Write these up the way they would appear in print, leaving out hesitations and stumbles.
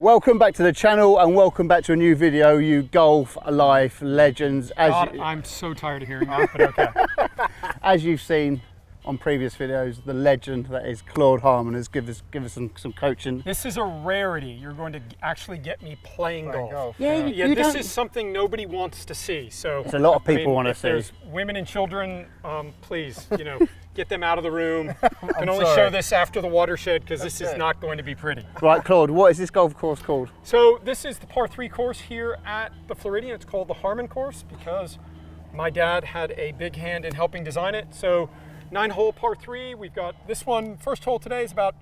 Welcome back to the channel and welcome back to a new video, you golf life legends. I'm so tired of hearing that, but okay. As you've seen on previous videos, the legend that is Claude Harmon has given us some coaching. This is a rarity. You're going to actually get me playing golf. Yeah, this is something nobody wants to see. So it's a lot of people want to see. There's women and children, please, get them out of the room. I can only show this after the watershed because this is not going to be pretty. Right, Claude, what is this golf course called? So this is the par 3 course here at the Floridian. It's called the Harmon course because my dad had a big hand in helping design it. So 9-hole par 3. We've got this one. First hole today is about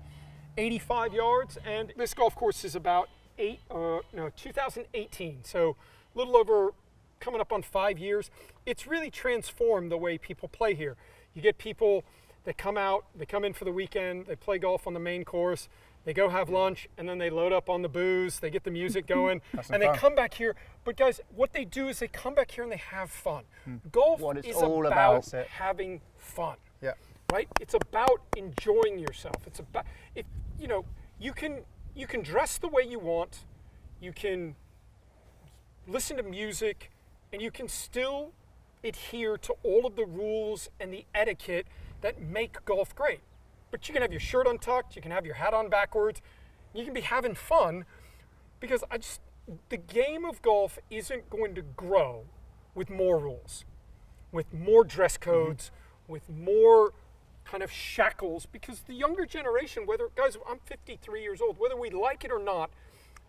85 yards, and this golf course is about 2018. So a little over, coming up on 5 years. It's really transformed the way people play here. You get people that come out, they come in for the weekend, they play golf on the main course, they go have lunch, and then they load up on the booze, they get the music going, and they come back here. But guys, what they do is they come back here and they have fun. Golf is all about having fun. Yeah. Right? It's about enjoying yourself. It's about, you can dress the way you want, you can listen to music, and you can still adhere to all of the rules and the etiquette that make golf great. But you can have your shirt untucked, you can have your hat on backwards, you can be having fun, because the game of golf isn't going to grow with more rules, with more dress codes, with more kind of shackles, because the younger generation, guys, I'm 53 years old, whether we like it or not,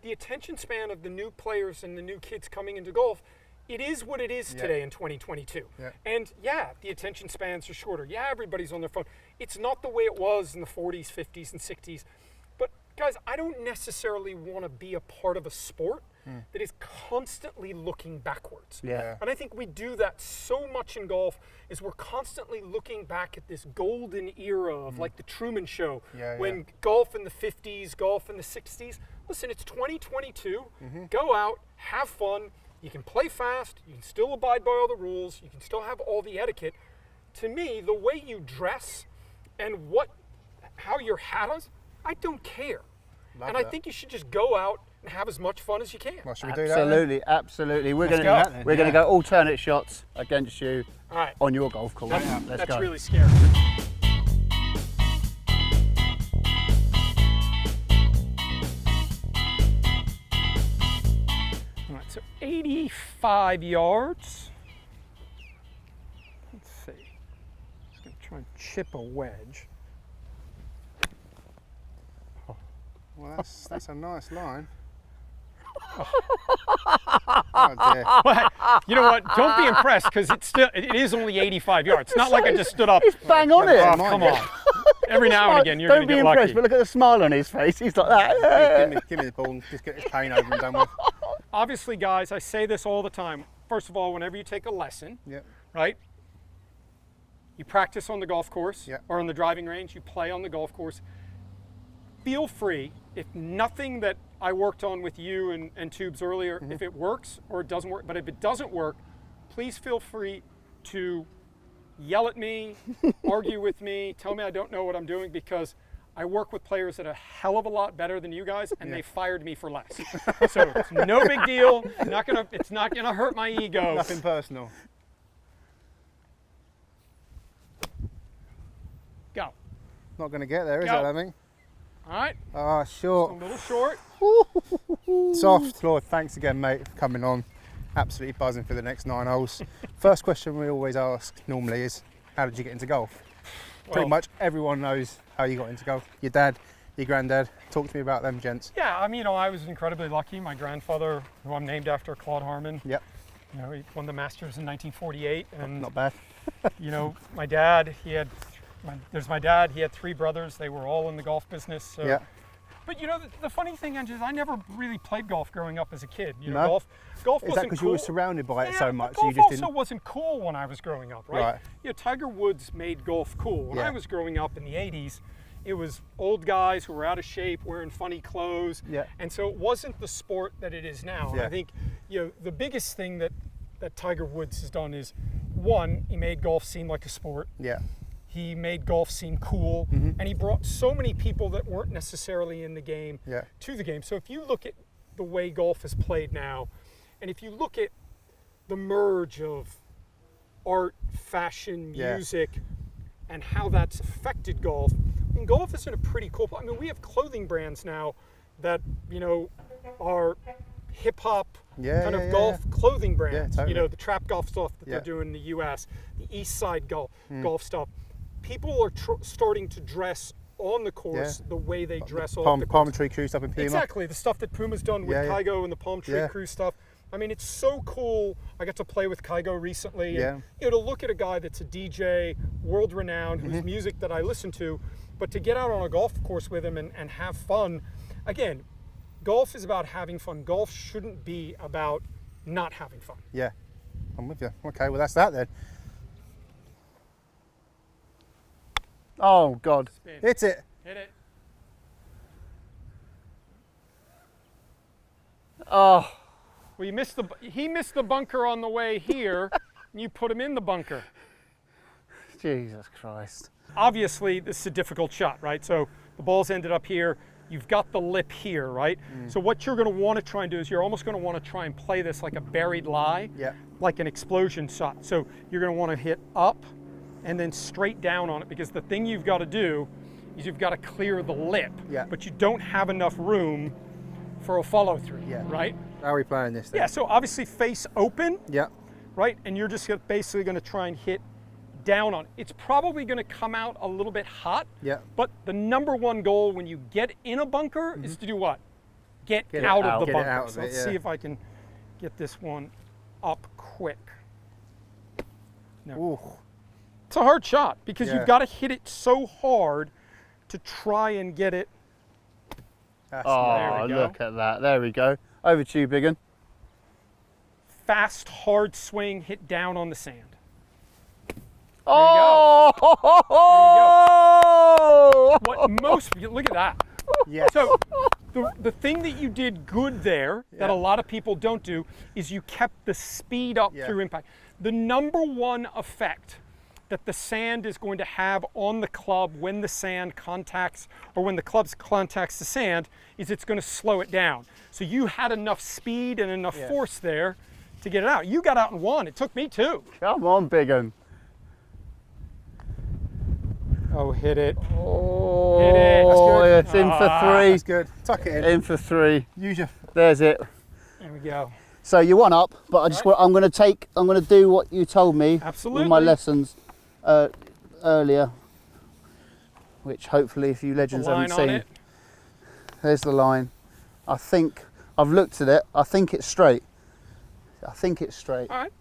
the attention span of the new players and the new kids coming into golf, it is what it is today in 2022. Yeah. And the attention spans are shorter. Yeah, everybody's on their phone. It's not the way it was in the 40s, 50s, and 60s. But guys, I don't necessarily want to be a part of a sport that is constantly looking backwards. Yeah. And I think we do that so much in golf, is we're constantly looking back at this golden era of like the Truman Show, when golf in the 50s, golf in the 60s. Listen, it's 2022. Go out, have fun. You can play fast, you can still abide by all the rules, you can still have all the etiquette. To me, the way you dress and how your hat is, I don't care. I think you should just go out and have as much fun as you can. Well, should we do that? Absolutely. We're going to go alternate shots against you on your golf course. That's really scary. All right, so 85 yards. Let's see. Just going to try and chip a wedge. Well, that's a nice line. Oh dear. Well, you know what? Don't be impressed, because it is only 85 yards. It's not like I just stood up. He's bang on it. Oh, come on. Every now and again, you're going to get lucky. Don't be impressed, but look at the smile on his face. He's like that. Give me the ball and just get this pain over and done with. Obviously, guys, I say this all the time. First of all, whenever you take a lesson, right? You practice on the golf course or on the driving range. You play on the golf course. Feel free, if nothing that I worked on with you and Tubes earlier, if it works or it doesn't work, but if it doesn't work, please feel free to yell at me, argue with me, tell me I don't know what I'm doing, because I work with players that are a hell of a lot better than you guys, and they fired me for less. So it's no big deal. It's not gonna hurt my ego. Nothing personal. Go. Not going to get there, is it, I think? All right. Ah, short. A little short. Soft. Claude, thanks again, mate, for coming on. Absolutely buzzing for the next 9 holes. First question we always ask normally is, how did you get into golf? Pretty much everyone knows how you got into golf. Your dad, your granddad. Talk to me about them, gents. Yeah, I mean, I was incredibly lucky. My grandfather, who I'm named after, Claude Harmon. Yep. He won the Masters in 1948. And Not bad. My dad, there's my dad, he had 3 brothers. They were all in the golf business. So. But the funny thing, Ange, is I never really played golf growing up as a kid. Golf wasn't cool. Is that because you were surrounded by it so much? Golf you just also wasn't cool when I was growing up, right? Tiger Woods made golf cool. When I was growing up in the 80s, it was old guys who were out of shape, wearing funny clothes. And so it wasn't the sport that it is now. And I think, the biggest thing that Tiger Woods has done is, one, he made golf seem like a sport. He made golf seem cool, and he brought so many people that weren't necessarily in the game to the game. So if you look at the way golf is played now, and if you look at the merge of art, fashion, music, and how that's affected golf, I mean, golf is in a pretty cool place. I mean, we have clothing brands now that, you know, are hip-hop kind of golf clothing brands. Totally. You know, the trap golf stuff that they're doing in the U.S., the East Side golf stuff. People are starting to dress on the course the way they dress off the course. Palm Tree Crew stuff in Puma. Exactly, the stuff that Puma's done with Kygo and the Palm Tree Crew stuff. I mean, it's so cool. I got to play with Kygo recently. And, you know, to look at a guy that's a DJ, world-renowned, whose music that I listen to, but to get out on a golf course with him and have fun. Again, golf is about having fun. Golf shouldn't be about not having fun. Yeah, I'm with you. Okay, well, that's that then. Oh, God. Spin. Hit it. Hit it. Oh. Well, he missed the bunker on the way here, and you put him in the bunker. Jesus Christ. Obviously, this is a difficult shot, right? So the ball's ended up here. You've got the lip here, right? So what you're going to want to try and do is you're almost going to want to try and play this like a buried lie, like an explosion shot. So you're going to want to hit up and then straight down on it, because the thing you've got to do is you've got to clear the lip, but you don't have enough room for a follow through, right? How are we playing this then? Yeah, so obviously face open, Yeah. right? And you're just basically going to try and hit down on it. It's probably going to come out a little bit hot, but the number one goal when you get in a bunker is to do what? Get out of the bunker. So let's see if I can get this one up quick. No. Ooh. It's a hard shot because you've got to hit it so hard to try and get it. That's Oh, look at that. There we go. Over to you, big un. Fast, hard swing, hit down on the sand. Oh! What most, look at that. Yeah. So the thing that you did good there that a lot of people don't do is you kept the speed up through impact. The number one effect that the sand is going to have on the club when the sand contacts, or when the club contacts the sand, is it's going to slow it down. So you had enough speed and enough force there to get it out. You got out and won. It took me too. Come on, big un. Oh, hit it. Oh, hit it. That's good. It's in for three. That's good. Tuck it in. In for three. Use your... There's it. There we go. So you won up, but I just I'm going to do what you told me Absolutely. with my lessons earlier, which hopefully if you legends haven't seen. It. There's the line. I think I've looked at it. I think it's straight. I think it's straight. All right.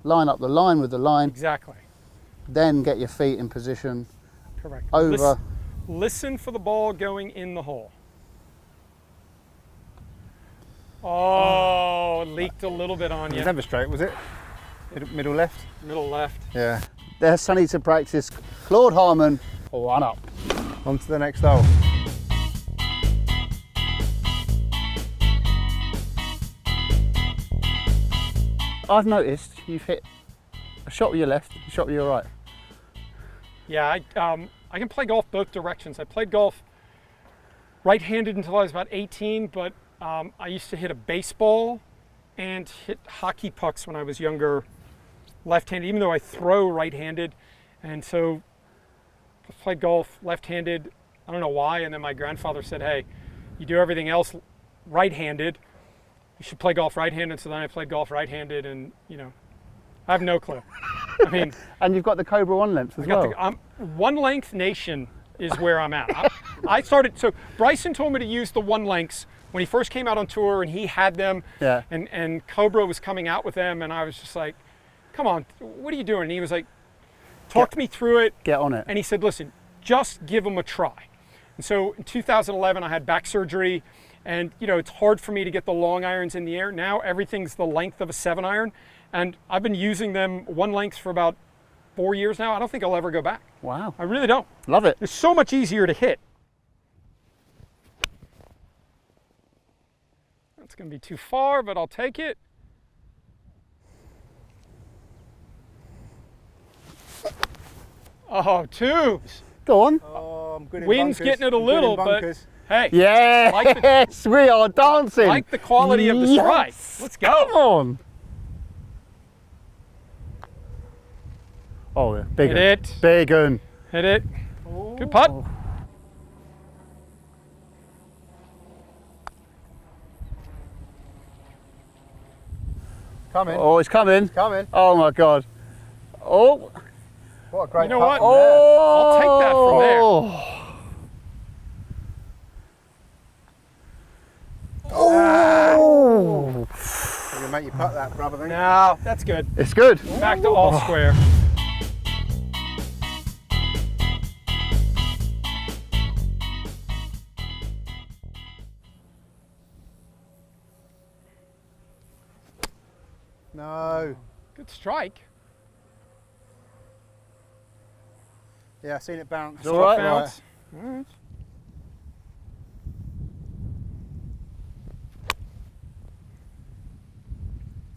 Line up the line with the line. Exactly. Then get your feet in position. Correct. Over. Listen for the ball going in the hole. Oh, it leaked a little bit on It you. was never straight, was it? Middle left? Middle left. Yeah. There's Sonny to practice. Claude Harmon, one up. On to the next hole. I've noticed you've hit a shot with your left, a shot with your right. Yeah, I can play golf both directions. I played golf right-handed until I was about 18, but I used to hit a baseball and hit hockey pucks when I was younger left-handed, even though I throw right-handed. And so I played golf left-handed, I don't know why, and then my grandfather said, hey, you do everything else right-handed, you should play golf right-handed. So then I played golf right-handed, and you know, I have no clue. I mean, and you've got the Cobra one length as well. One length nation is where I'm at. I started, so Bryson told me to use the one lengths when he first came out on tour, and he had them, and Cobra was coming out with them, and I was just like, come on, what are you doing? And he was like, talked me through it. Get on it. And he said, listen, just give them a try. And so in 2011, I had back surgery, and you know, it's hard for me to get the long irons in the air. Now everything's the length of a 7-iron, and I've been using them one length for about 4 years now. I don't think I'll ever go back. Wow. I really don't. Love it. It's so much easier to hit. That's going to be too far, but I'll take it. Oh, tubes. Go on. Oh, I'm good in Wind's bunkers. getting it a I'm good in little, but bunkers. hey, Yes, we are dancing. like the quality of the strike. Let's go. Come on. Oh, yeah. Big Hit un. it. Big un. Hit it. Good putt. Coming. Oh, it's coming. Coming. Oh my God. Oh. What a great You know putt what? from there. I'll take that from there. Oh. You're gonna make you putt that, brother. Think. No, that's good. It's good. Back to all square. No. Good strike. Yeah, I've seen it bounce. It's all right. Bounce.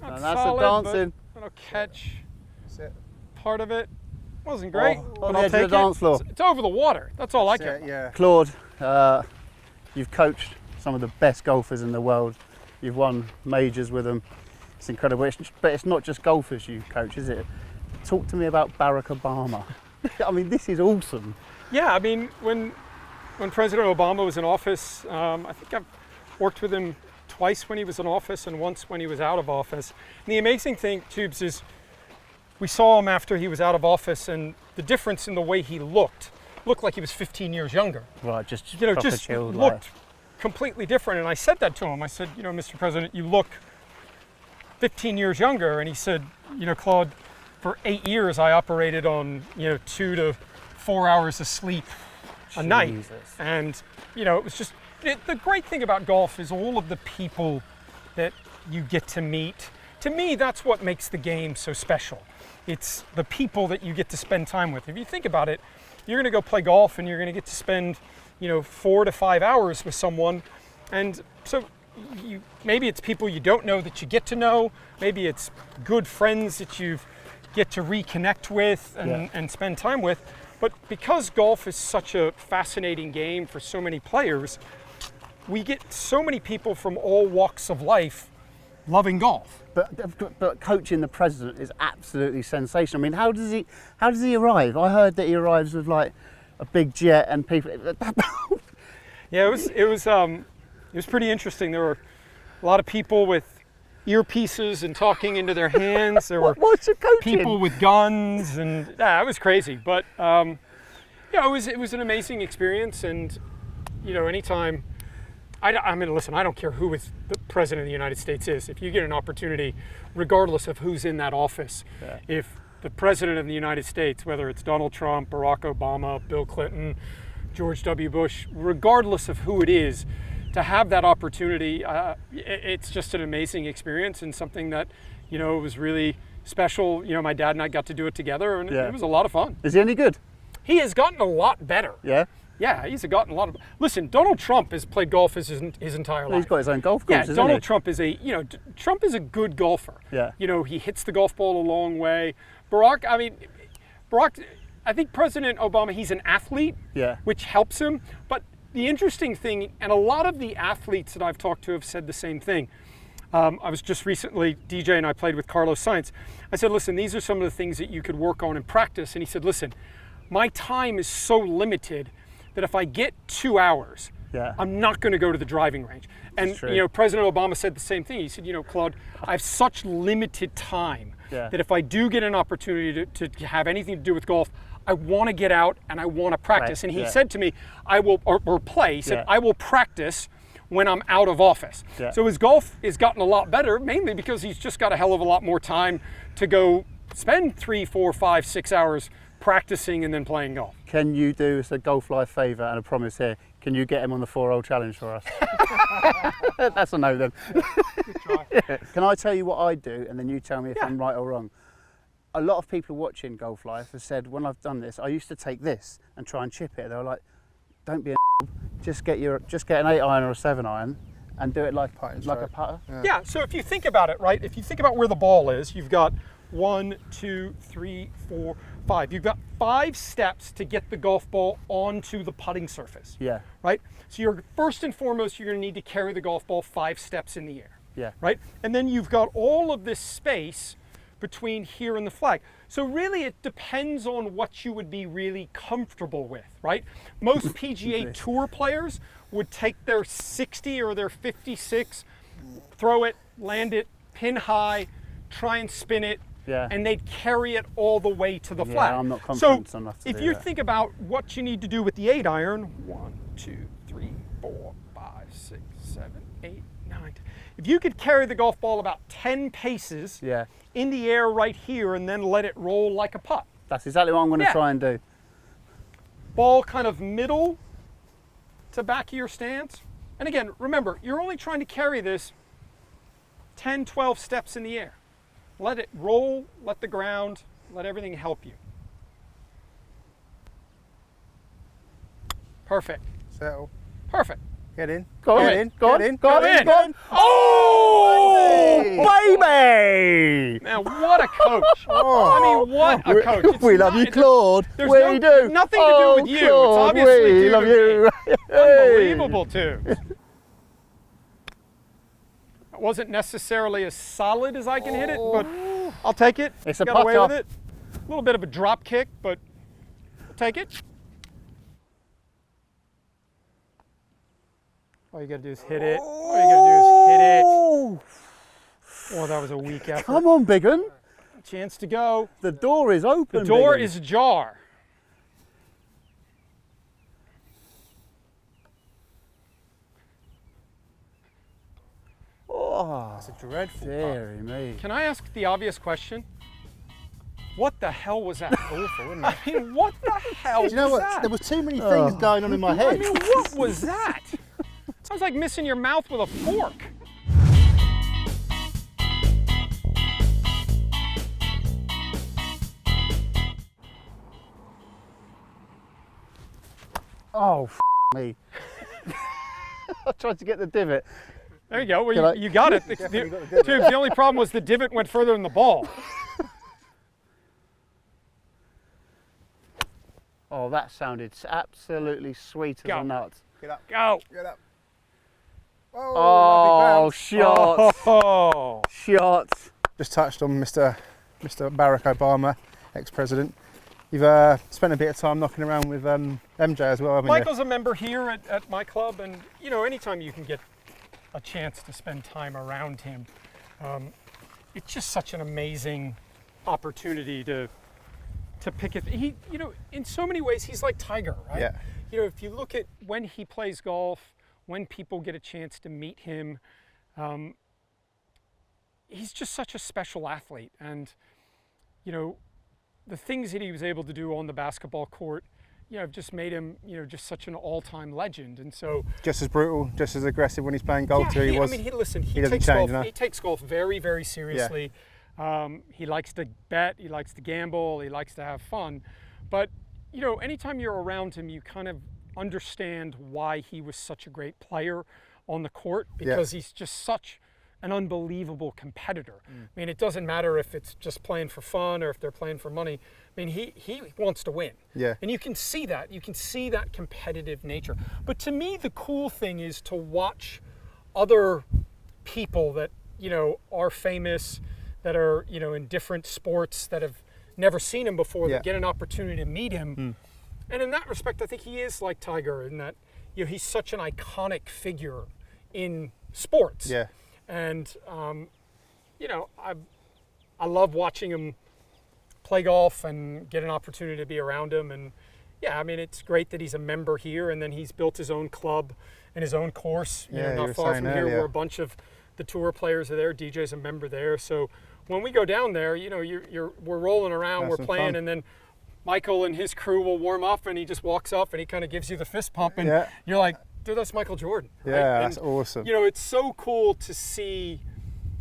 Not And that's solid, the dancing. but I'll catch That's it. part of it. Wasn't great, Oh, but on the I'll edge take of the dance floor. It's over the water. That's all I care. That's it, yeah. Claude, you've coached some of the best golfers in the world. You've won majors with them. It's incredible. But it's not just golfers you coach, is it? Talk to me about Barack Obama. I mean, this is awesome. Yeah, I mean, when President Obama was in office, I think I've worked with him twice when he was in office and once when he was out of office. And the amazing thing, Tubes, is we saw him after he was out of office, and the difference in the way he looked like he was 15 years younger. Right, just You know, proper just chilled looked life. completely different. And I said that to him. I said, you know, Mr. President, you look 15 years younger. And he said, you know, Claude, for 8 years I operated on, 2 to 4 hours of sleep a night. Jesus. And, it was just, the great thing about golf is all of the people that you get to meet. To me, that's what makes the game so special. It's the people that you get to spend time with. If you think about it, you're going to go play golf and you're going to get to spend, 4 to 5 hours with someone. And so maybe it's people you don't know that you get to know. Maybe it's good friends that you get to reconnect with and spend time with. But because golf is such a fascinating game for so many players, we get so many people from all walks of life loving golf. But coaching the president is absolutely sensational. I mean, how does he arrive? I heard that he arrives with like a big jet and people. Yeah, it was pretty interesting. There were a lot of people with earpieces and talking into their hands. There were What's your coaching? people with guns, and it was crazy. But it was an amazing experience. And anytime. I mean, listen, I don't care who the president of the United States is. If you get an opportunity, regardless of who's in that office, if the president of the United States, whether it's Donald Trump, Barack Obama, Bill Clinton, George W. Bush, regardless of who it is, to have that opportunity, it's just an amazing experience and something that, was really special. My dad and I got to do it together, and it was a lot of fun. Is he any good? He has gotten a lot better. Yeah. Yeah, he's gotten a lot of. Listen, Donald Trump has played golf his entire life. He's got his own golf course, Yeah, hasn't Donald he? Trump is Trump is a good golfer. Yeah. He hits the golf ball a long way. Barack, I think President Obama, he's an athlete, Yeah. which helps him. But the interesting thing, and a lot of the athletes that I've talked to have said the same thing. I was just recently, DJ and I played with Carlos Sainz. I said, listen, these are some of the things that you could work on in practice. And he said, listen, my time is so limited that if I get 2 hours, I'm not going to go to the driving range. And President Obama said the same thing. He said, Claude, I have such limited time that if I do get an opportunity to have anything to do with golf, I want to get out and I want to practice. Right. And he said to me, I will, or play, he said, I will practice when I'm out of office. Yeah. So his golf has gotten a lot better, mainly because he's just got a hell of a lot more time to go spend 3, 4, 5, 6 hours practicing and then playing golf. Can you do us a golf life favour and a promise here? Can you get him on the 4-hole challenge for us? That's a no then. Good try. Can I tell you what I do and then you tell me if I'm right or wrong? A lot of people watching Golf Life have said when I've done this, I used to take this and try and chip it. They were like, don't be a just get an 8-iron or a 7-iron and do it like a putter. Yeah, so if you think about it, right, if you think about where the ball is, you've got 1, 2, 3, 4, 5. You've got 5 steps to get the golf ball onto the putting surface. Yeah. Right? So you're first and foremost, you're going to need to carry the golf ball 5 steps in the air. Yeah. Right? And then you've got all of this space between here and the flag. So really it depends on what you would be really comfortable with, right? Most PGA Tour players would take their 60 or their 56, throw it, land it, pin high, try and spin it, Yeah. and they'd carry it all the way to the Yeah, flag. I'm not confident so enough to if do you that. think about what you need to do with the 8 iron, 1, 2, 3, 4, 5, 6, 7, 8, 9, 10. If you could carry the golf ball about 10 paces Yeah. in the air right here and then let it roll like a putt. That's exactly what I'm going to Yeah. try and do. Ball kind of middle to back of your stance. And again, remember, you're only trying to carry this 10, 12 steps in the air. Let it roll, let the ground, let everything help you. Perfect. Settle. Perfect. Get in. Go Get on, in. go on, Get in. go on, Go in. go on. Oh, baby! Now, what a coach. Oh. I mean, what a coach. It's We love not- you, it's- Claude. there's We no- do. nothing to do with you. It's Claude, obviously we due love to you. Unbelievable, too. It wasn't necessarily as solid as I can hit it, but I'll take it. It's a Got away with putter. it. A little bit of a drop kick, but I'll take it. All you gotta do is hit it. All you gotta do is hit it. Oh, that was a weak effort. Come on, big un. Chance to go. The door is open. The door big un. is ajar. Oh, That's a dreadful putt. dearie me. Can I ask the obvious question? What the hell was that? Awful, isn't it? I mean, what the hell Do you know was what? that? There was too many things going on in my I head. mean, what was that? Sounds like missing your mouth with a fork. Oh, me. I tried to get the divot. There you go. Well, Can I- you got it. Definitely got the divot. Tubes, the only problem was the divot went further than the ball. Oh, that sounded absolutely sweet as Go. a nut. Get up. Go. Get up. Oh, lovely bounce. shots. Oh. Shots. Just touched on Mr. Barack Obama, ex-president. You've spent a bit of time knocking around with MJ as well, haven't Michael's a member here at my club, and you know, anytime you can get a chance to spend time around him, it's just such an amazing opportunity to pick it. He, you know, in so many ways, he's like Tiger, right? Yeah. You know, if you look at when he plays golf, when people get a chance to meet him, he's just such a special athlete, and you know, the things that he was able to do on the basketball court, you know, have just made him, you know, just such an all-time legend. And so, you? Just as brutal, just as aggressive when he's playing golf too. He I was. mean, listen, he doesn't takes change, golf. no? He takes golf very, very seriously. He likes to bet. He likes to gamble. He likes to have fun. But you know, anytime you're around him, you kind of understand why he was such a great player on the court, because he's just such an unbelievable competitor. I mean, it doesn't matter if it's just playing for fun or if they're playing for money. I mean, he wants to win. Yeah. And you can see that. You can see that competitive nature. But to me, the cool thing is to watch other people that, you know, are famous, that are, you know, in different sports, that have never seen him before, Yeah. that get an opportunity to meet him. And in that respect, I think he is like Tiger in that, you know, he's such an iconic figure in sports. Yeah. And, you know, I love watching him play golf and get an opportunity to be around him. And yeah, I mean, it's great that he's a member here, and then he's built his own club and his own course, you Yeah, know, you not were far saying from here, earlier. where a bunch of the tour players are there. DJ's a member there. So when we go down there, you know, we're rolling around, Have we're some playing, fun. and then Michael and his crew will warm up, and he just walks up and he kind of gives you the fist pump, and Yeah. you're like, dude, that's Michael Jordan. right? Yeah, And, that's awesome. You know, it's so cool to see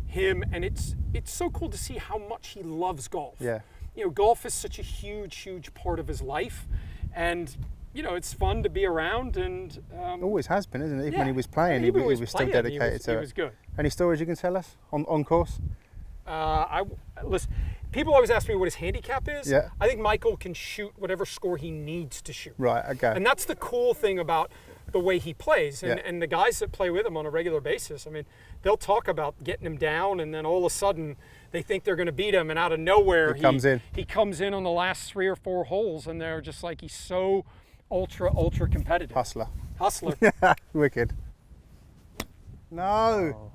him, and it's so cool to see how much he loves golf. Yeah. You know, golf is such a huge part of his life, and you know, it's fun to be around. And Always has been, isn't it? Even yeah. when he was playing, Even he when was still playing, dedicated he to was it. good. Any stories you can tell us on course? Listen, people always ask me what his handicap is. Yeah. I think Michael can shoot whatever score he needs to shoot. Right, okay. And that's the cool thing about the way he plays. And, Yeah. and the guys that play with him on a regular basis, I mean, they'll talk about getting him down, and then all of a sudden they think they're going to beat him, and out of nowhere He comes in. He comes in on the last 3 or 4 holes, and they're just like, he's so ultra competitive. Hustler. Hustler. Wicked. No. Oh.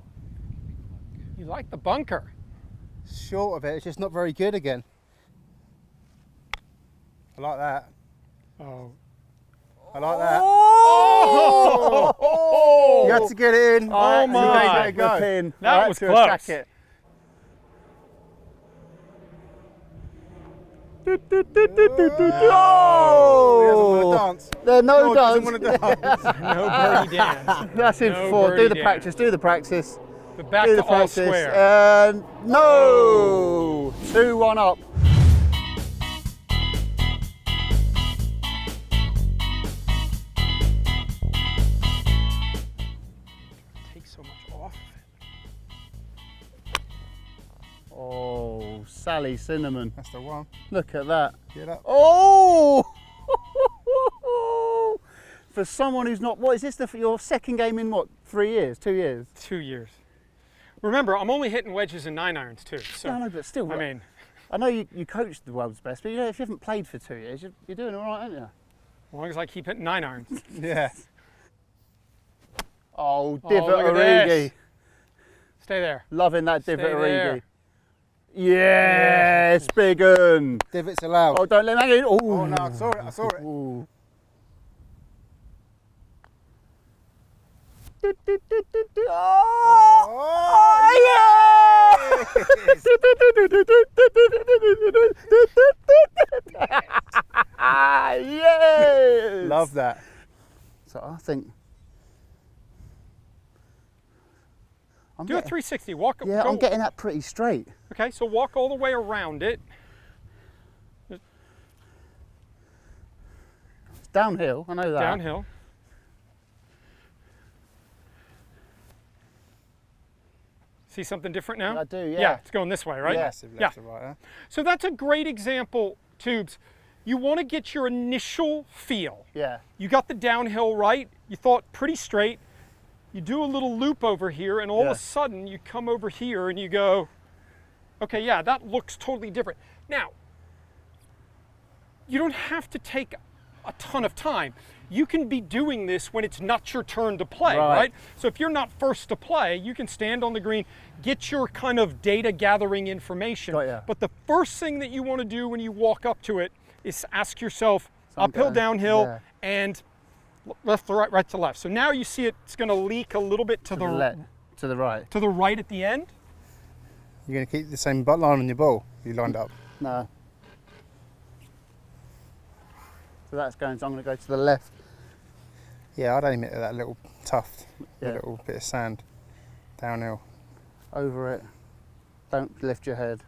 You like the bunker. Short of it, it's just not very good again. I like that. Oh. I like that. Oh! You had to get it in. Oh You my. gave it a go. Pin. That I had was to close. attack it. Oh! He doesn't Oh! want to dance. There are no Lord dance. doesn't want to dance. No birdie dance. That's in No 4. birdie Do the dance. practice. Do the practice. But back Do to the all practice. square. No. 2-1 up. Take so much off of it. Oh, Sally Cinnamon. That's the one. Look at that. Get up. Oh! For someone who's not, what is this, your second game in what, 3 years, 2 years? 2 years. Remember, I'm only hitting wedges and 9 irons too. So No, but still. I mean, I know you coached the world's best, but you know, if you haven't played for 2 years, you're doing all right, aren't you? as long as I keep hitting 9 irons. Yeah. Oh, Oh, divot look at Origi. this. Stay there. Loving that divot Stay there. Origi. Yes, big un. Divots allowed. Oh, don't let him hang in. Oh, Oh, no, I saw it. I saw it. Ooh. Oh, yes! Love that. So I think I'm Do a getting, 360. Walk. yeah, Go. I'm getting that pretty straight. Okay, so walk all the way around it. It's downhill, I know that. Downhill. See something different now? I do, yeah. Yeah, it's going this way, right? Yeah. Massive Yeah. left to right, huh? So that's a great example, Tubes. You want to get your initial feel. Yeah. You got the downhill right. You thought pretty straight. You do a little loop over here, and all Yeah. of a sudden you come over here and you go, okay, yeah, that looks totally different. Now, you don't have to take a ton of time. You can be doing this when it's not your turn to play, Right. right? So if you're not first to play, you can stand on the green, get your kind of data gathering information. Got ya. But the first thing that you want to do when you walk up to it is ask yourself, So I'm uphill, going- downhill, yeah. and left to right, right to left. So now you see it's going to leak a little bit to the To the right. to the right at the end. You're going to keep the same butt line on your ball you lined up. No. So that's going, so I'm going to go to the left. Yeah, I'd aim it at that little tuft, Yeah. a little bit of sand downhill. Over it. Don't lift your head.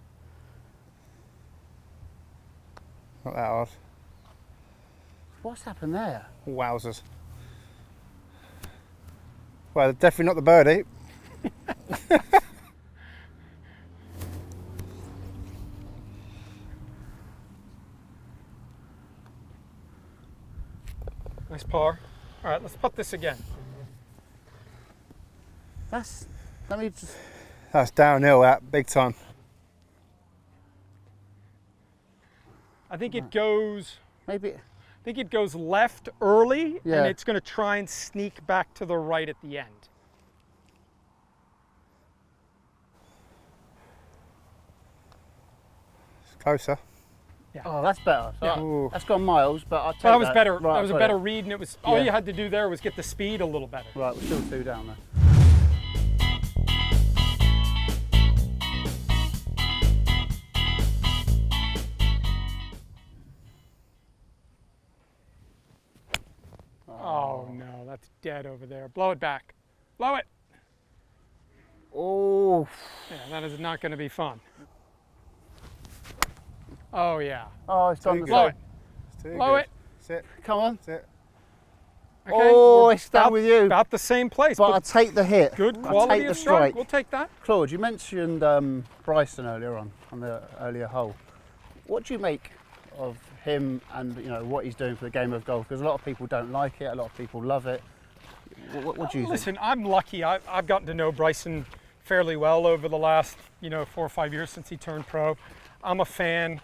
Not that hard. What's happened there? Wowzers. Well, definitely not the birdie. Nice par. All right, let's putt this again. That's, let me just, That's downhill, that big time. I think it goes. maybe, I think it goes left early, Yeah. and it's going to try and sneak back to the right at the end. It's closer. oh, that's better. So Yeah. Ooh. that's gone miles, but I'll take So that was that. better. Right, that was a got better it. read, and it was all Yeah. you had to do there was get the speed a little better. Right, we're still 2 down there. Oh no, that's dead over there. Blow it back. Blow it. Oh, Yeah, that is not going to be fun. Oh yeah. oh, it's gone the good. Blow side. it. It's too Blow good. it. Sit, Come on. sit. Okay? Oh, We're it's down with you. About the same place. But I'll take the hit. good I'll quality take the of strike. strike. We'll take that. Claude, you mentioned Bryson earlier on the earlier hole. What do you make of him and what he's doing for the game of golf? Because a lot of people don't like it, a lot of people love it. What do you think? Listen, I'm lucky. I've gotten to know Bryson fairly well over the last 4 or 5 years since he turned pro. I'm a fan.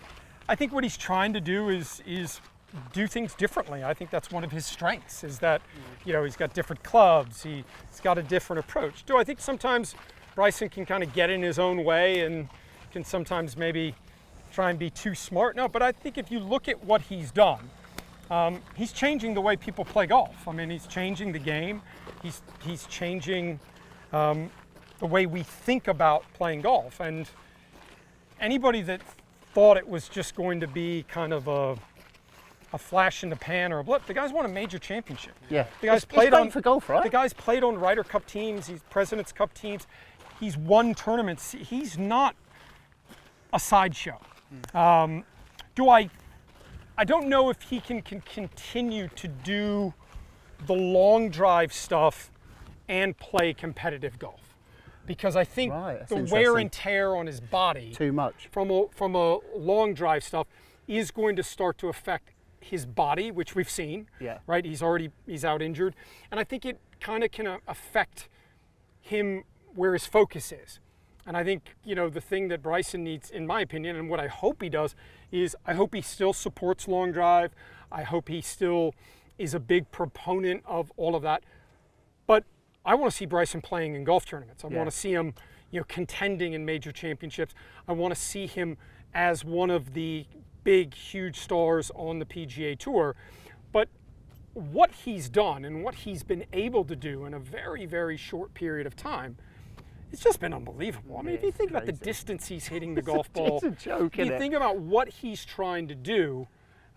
I think what he's trying to do is do things differently. I think that's one of his strengths, is that he's got different clubs, he's got a different approach. Do I think sometimes Bryson can kind of get in his own way and can sometimes maybe try and be too smart? No, but I think if you look at what he's done, he's changing the way people play golf. I mean, he's changing the game. He's changing the way we think about playing golf. And anybody that thought it was just going to be kind of a flash in the pan or a blip, the guy's won a major championship. Yeah, the guy's it's played great on for golf, right? The guy's played on Ryder Cup teams. He's President's Cup teams. He's won tournaments. He's not a sideshow. I don't know if he can continue to do the long drive stuff and play competitive golf, because I think Right, the that's wear interesting. and tear on his body Too much. from a long drive stuff is going to start to affect his body, which we've seen. Yeah. Right. He's out injured, and I think it kind of can affect him where his focus is. And I think the thing that Bryson needs, in my opinion, and what I hope he does, is I hope he still supports long drive. I hope he still is a big proponent of all of that. But I want to see Bryson playing in golf tournaments. I want to see him, contending in major championships. I want to see him as one of the big, huge stars on the PGA Tour. But what he's done and what he's been able to do in a very, very short period of time, it's just been unbelievable. I mean, if you think about the distance he's hitting the golf ball, It's a joke, if you isn't it? think about what he's trying to do,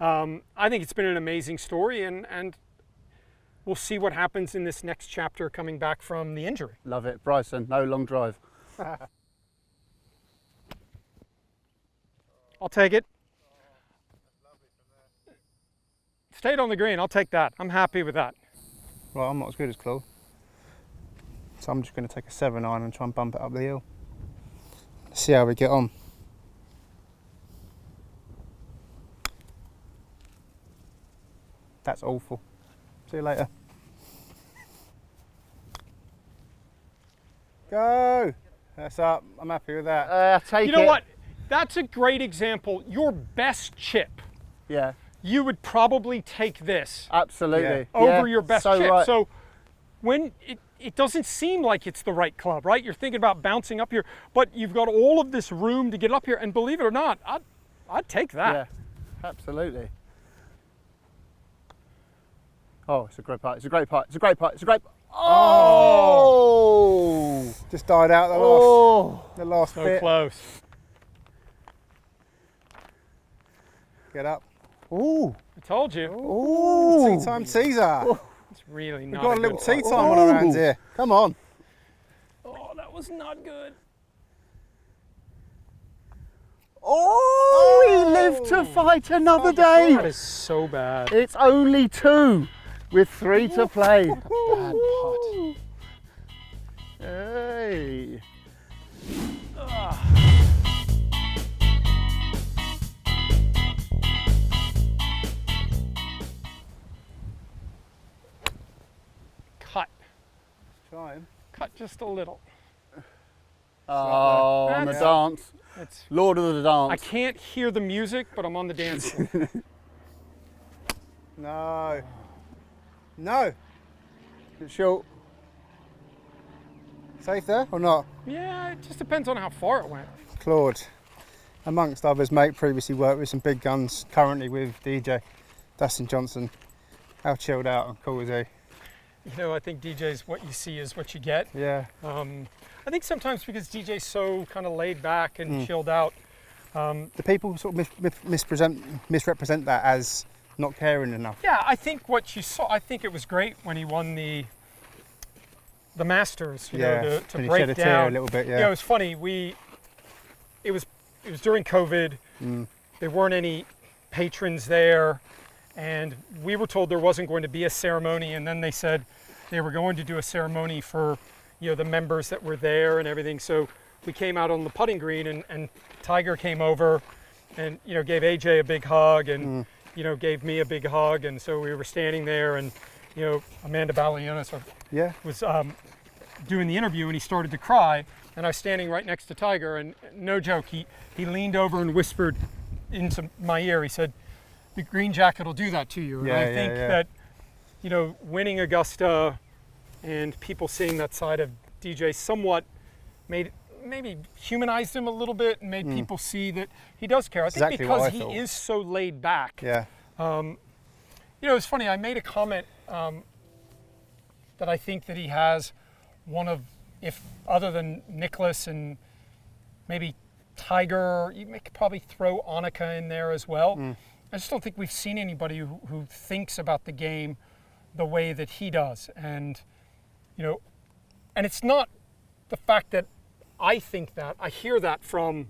I think it's been an amazing story, and we'll see what happens in this next chapter coming back from the injury. Love it. Bryson, no long drive. I'll take it. Stayed on the green. I'll take that. I'm happy with that. Right, I'm not as good as Claude. So I'm just going to take a 7-iron and try and bump it up the hill. See how we get on. That's awful. See you later. Go! That's up. I'm happy with that. Take You know it. what? That's a great example. Your best chip, Yeah, you would probably take this absolutely. over Yeah, your best so chip. right. So when it doesn't seem like it's the right club, right? You're thinking about bouncing up here, but you've got all of this room to get up here, and believe it or not, I'd take that. Yeah, absolutely. Oh, it's a great putt. It's a great putt. It's a great putt. It's a great. Oh! Just died out Oh! the last So bit. close. Get up. Ooh! I told you. Ooh! Tea time teaser. It's really We've not got a good little tea putt. time on our hands here. Come on. Oh, that was not good. Oh! He lived to fight another day. That is so bad. It's only 2 with 3 to play. Bad putt. Hey! Cut. Trying. Cut just a little. Oh, on the That's- dance. It's. Lord of the I dance. can't hear the music, but I'm on the dance floor. No. No. It's short. Safe there or not? Yeah, it just depends on how far it went. Claude, amongst others, mate, previously worked with some big guns, currently with DJ Dustin Johnson. How chilled out and cool is he? I think DJ's what you see is what you get. Yeah. I think sometimes because DJ's so kind of laid back and chilled out. Do people sort of misrepresent that as not caring enough? Yeah, I think what you saw, I think it was great when he won the Masters, to Can you break shed a tear down. a little bit? Yeah, it was funny. It was during COVID. There weren't any patrons there, and we were told there wasn't going to be a ceremony, and then they said they were going to do a ceremony for, the members that were there and everything. So we came out on the putting green, and Tiger came over and, gave AJ a big hug, and, gave me a big hug. And so we were standing there, and, Amanda Balionis was doing the interview, and he started to cry, and I was standing right next to Tiger, and no joke, he leaned over and whispered into my ear. He said, "The green jacket will do that to you." And I think that, winning Augusta and people seeing that side of DJ somewhat maybe humanized him a little bit, and made people see that he does care. I think because he is so laid back. Yeah. It's funny, I made a comment that I think that he has one of, if other than Nicklaus and maybe Tiger, you could probably throw Annika in there as well. I just don't think we've seen anybody who thinks about the game the way that he does. And, and it's not the fact that I think that. I hear that from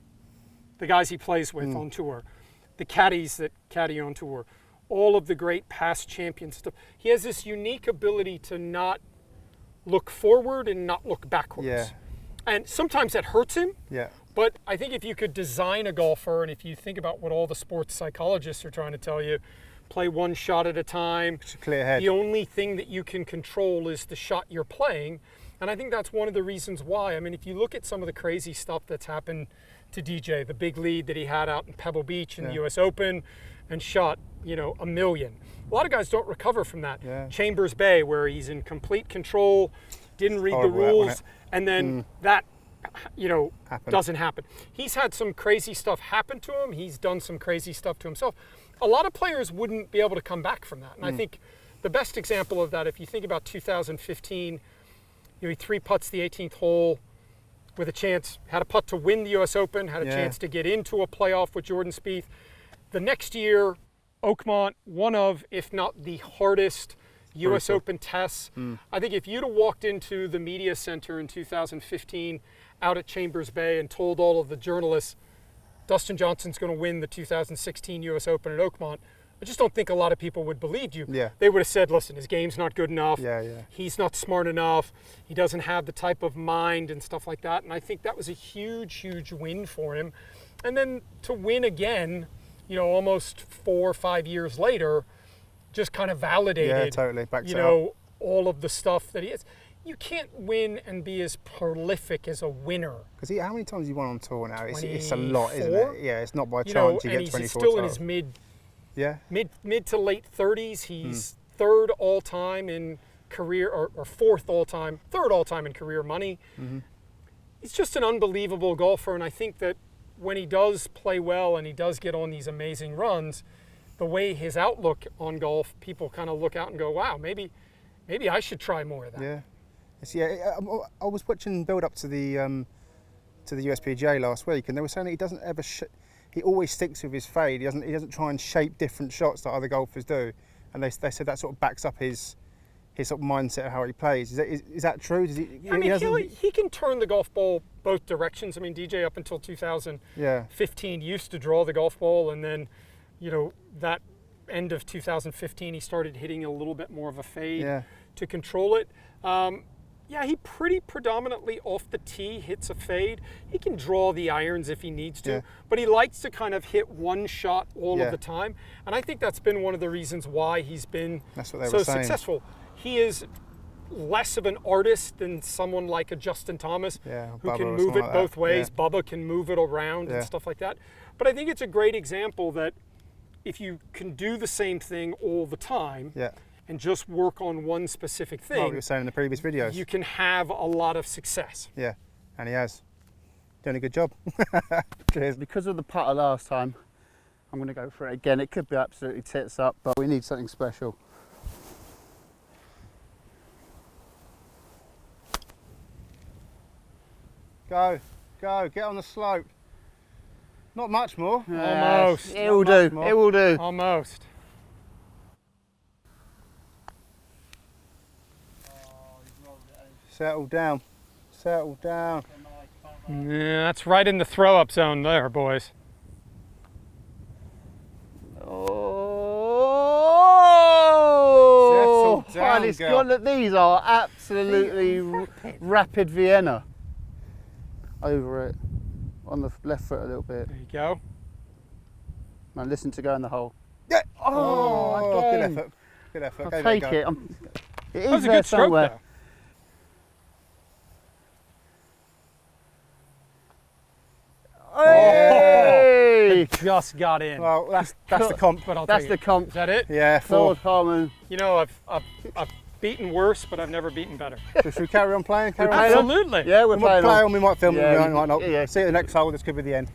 the guys he plays with on tour, the caddies that caddy on tour, all of the great past champion stuff. He has this unique ability to not look forward and not look backwards. Yeah. And sometimes that hurts him. Yeah. But I think if you could design a golfer, and if you think about what all the sports psychologists are trying to tell you, play one shot at a time. It's a clear head. The only thing that you can control is the shot you're playing. And I think that's one of the reasons why. I mean, if you look at some of the crazy stuff that's happened to DJ, the big lead that he had out in Pebble Beach in the US Open and shot, a million. A lot of guys don't recover from that. Yeah. Chambers Bay, where he's in complete control, didn't read the rules, and then that, doesn't happen. He's had some crazy stuff happen to him. He's done some crazy stuff to himself. A lot of players wouldn't be able to come back from that. And I think the best example of that, if you think about 2015, he three putts the 18th hole with a chance, had a putt to win the US Open, had a chance to get into a playoff with Jordan Spieth. The next year, Oakmont, one of, if not the hardest US Open tests. I think if you'd have walked into the media center in 2015 out at Chambers Bay and told all of the journalists, Dustin Johnson's going to win the 2016 US Open at Oakmont, I just don't think a lot of people would believe you. Yeah. They would have said, listen, his game's not good enough. Yeah. He's not smart enough. He doesn't have the type of mind and stuff like that. And I think that was a huge, huge win for him. And then to win again, almost 4 or 5 years later, just kind of validated, totally. all of the stuff that he is. You can't win and be as prolific as a winner. Because how many times has he won on tour now? It's a lot, isn't 24? it? Yeah, it's not by chance you get 24 and he's still in titles. his mid to late 30s. He's third all time in career, or third all time in career money. He's just an unbelievable golfer, and I think that when he does play well and he does get on these amazing runs, the way his outlook on golf, people kind of look out and go, wow, maybe I should try more of that. I was watching build up to the USPGA last week, and they were saying that he doesn't ever he always sticks with his fade. He doesn't try and shape different shots that other golfers do, and they said that sort of backs up his sort of mindset of how he plays. Is that true? He can turn the golf ball both directions. I mean, DJ up until 2015 used to draw the golf ball, and then that end of 2015 he started hitting a little bit more of a fade to control it. He pretty predominantly off the tee hits a fade. He can draw the irons if he needs to, but he likes to kind of hit one shot all of the time. And I think that's been one of the reasons why he's been so successful. He is less of an artist than someone like a Justin Thomas, who can move it both ways. Bubba can move it around and stuff like that. But I think it's a great example that if you can do the same thing all the time, and just work on one specific thing, like you were saying in the previous videos, you can have a lot of success. Yeah, and he has. Doing a good job. Cheers. Because of the putter last time, I'm going to go for it again. It could be absolutely tits up, but we need something special. Go, get on the slope. Not much more. Almost. It will do, it will do. Almost. Settle down. Yeah, that's right in the throw-up zone there, boys. Oh! it's got, look, these are absolutely rapid Vienna. Over it, on the left foot a little bit. There you go. Man, listen to go in the hole. Yeah. Oh, Good again. effort. Good effort. I'll Go, there you take go. it. It That was is a there good stroke, somewhere. though. Hey! It just got in. Well, that's the comp. But I'll That's take the it. comp. Is that it? Yeah, Claude 4. Harmon. You know, I've beaten worse, but I've never beaten better. So should we carry on playing? Carry on playing playing? Absolutely. Yeah, we're We might playing play on. on, we might film Yeah, it, we might not. yeah. See you at the next hole, this could be the end.